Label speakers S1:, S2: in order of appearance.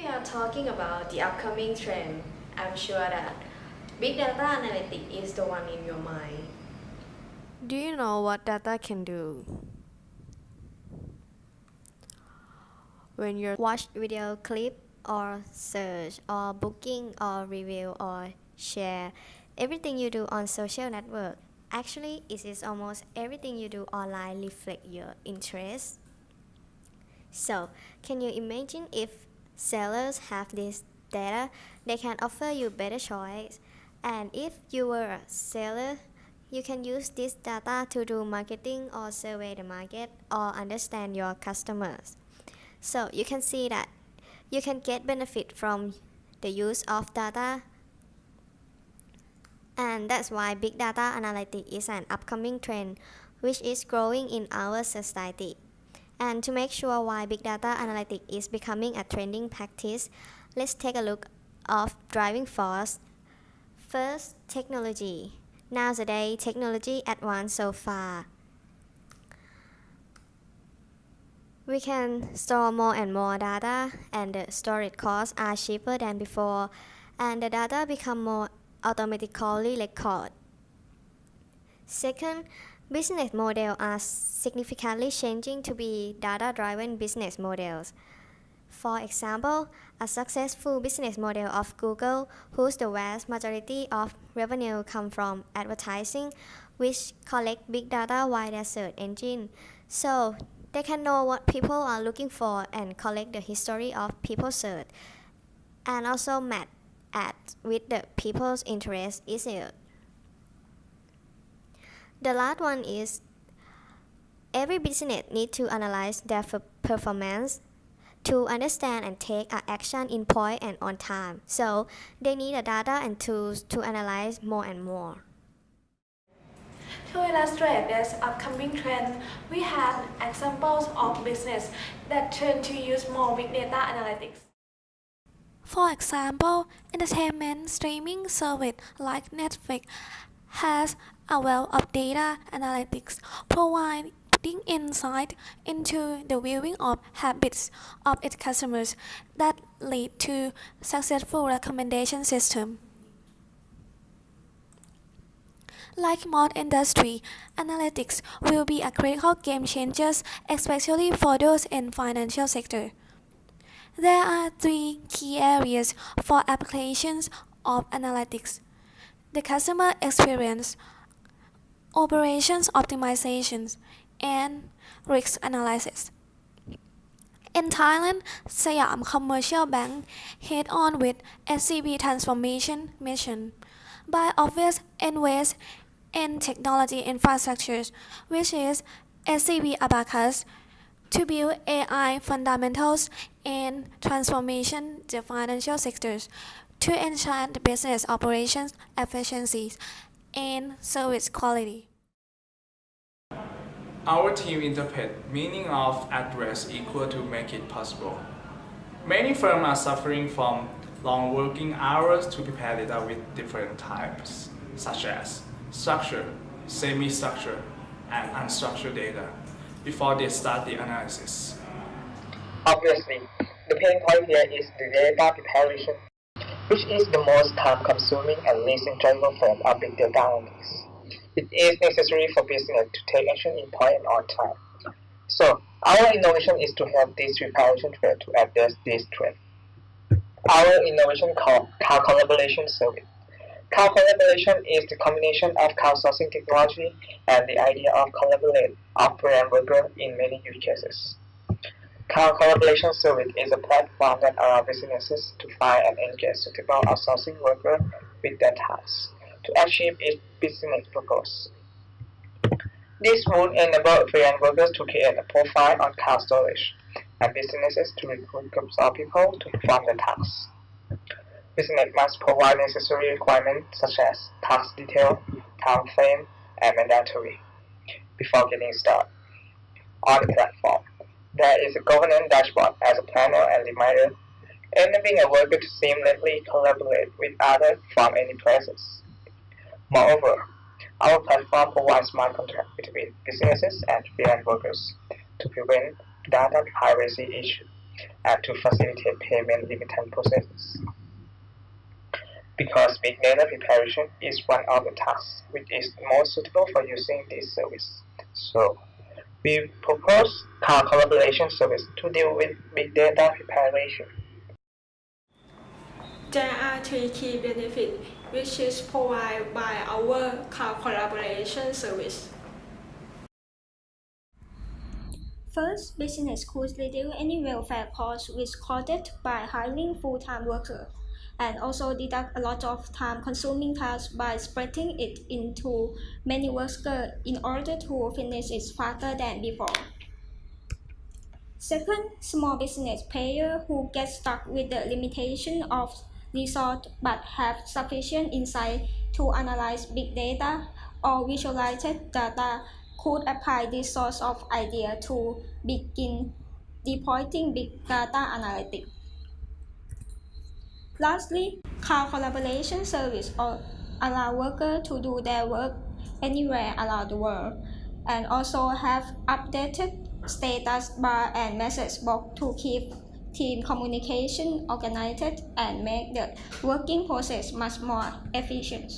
S1: we are talking about the upcoming trend, I'm sure that big data analytics is the one in your mind. Do you know what data can do? When you watch video clip or search or booking or review or share everything you do on social network, actually it is almost everything you do online reflect your interests. So, can you imagine if sellers have this data, they can offer you better choice. And if you were a seller, you can use this data to do marketing or survey the market or understand your customers. So, you can see that you can get benefit from the use of data. And that's why big data analytics is an upcoming trend which is growing in our society. And to make sure why big data analytics is becoming a trending practice, let's take a look of driving force. First, technology. Nowadays, technology advanced so far. We can store more and more data, and the storage costs are cheaper than before, and the data become more automatically recorded. Second, business models are significantly changing to be data-driven business models. For example, a successful business model of Google, whose the vast majority of revenue come from advertising, which collect big data via their search engine. So they can know what people are looking for and collect the history of people's search, and also match ads with the people's interest issues. The last one is every business needs to analyze their performance to understand and take action in point and on time. So they need the data and tools to analyze more and more.
S2: To illustrate this upcoming trend, we have examples of business that turn to use more big data analytics.
S3: For example, entertainment streaming service like Netflix has a wealth of data analytics providing insight into the viewing of habits of its customers that lead to successful recommendation system. Like most industry, analytics will be a critical game changer, especially for those in financial sector. There are three key areas for applications of analytics: the customer experience, operations optimizations, and risk analysis. In Thailand, Siam Commercial Bank head on with SCB transformation mission by obvious invest in technology infrastructures, which is SCB Abacus, to build AI fundamentals and transformation the financial sectors to enhance the business operations efficiencies and service quality.
S4: Our team interpret meaning of address equal to make it possible. Many firms are suffering from long working hours to prepare data with different types, such as structured, semi-structured, and unstructured data, before they start the analysis.
S5: Obviously, the pain point here is the data preparation, which is the most time-consuming and least enjoyable form of big data analytics. It is necessary for business to take action in point and on time. So, our innovation is to help this preparation trend to address this trend. Our innovation called Cloud Collaboration Service. Cloud collaboration is the combination of crowdsourcing technology and the idea of collaborate software and worker in many use cases. Cloud Collaboration Service is a platform that allows businesses to find and engage suitable outsourcing workers with their tasks to achieve its business purpose. This would enable freelance workers to create a profile on cloud storage and businesses to recruit groups of people to perform the tasks. Business must provide necessary requirements such as task detail, time frame, and mandatory before getting started. On the platform, there is a governance dashboard as a planner and reminder, enabling a worker to seamlessly collaborate with others from any places. Moreover, our platform provides smart contract between businesses and freelance workers to prevent data privacy issues and to facilitate payment remittance processes. Because big data preparation is one of the tasks which is most suitable for using this service. So, we propose car collaboration service to deal with big data preparation.
S6: There are three key benefits which is provided by our car collaboration service.
S7: First, business could reduce any welfare costs which caused by hiring full-time workers, and also deduct a lot of time-consuming tasks by spreading it into many workers in order to finish it faster than before. Second, small business players who get stuck with the limitation of resources but have sufficient insight to analyze big data or visualize data could apply this source of idea to begin deploying big data analytics. Lastly, car collaboration service allow workers to do their work anywhere around the world and also have updated status bar and message box to keep team communication organized and make the working process much more efficient.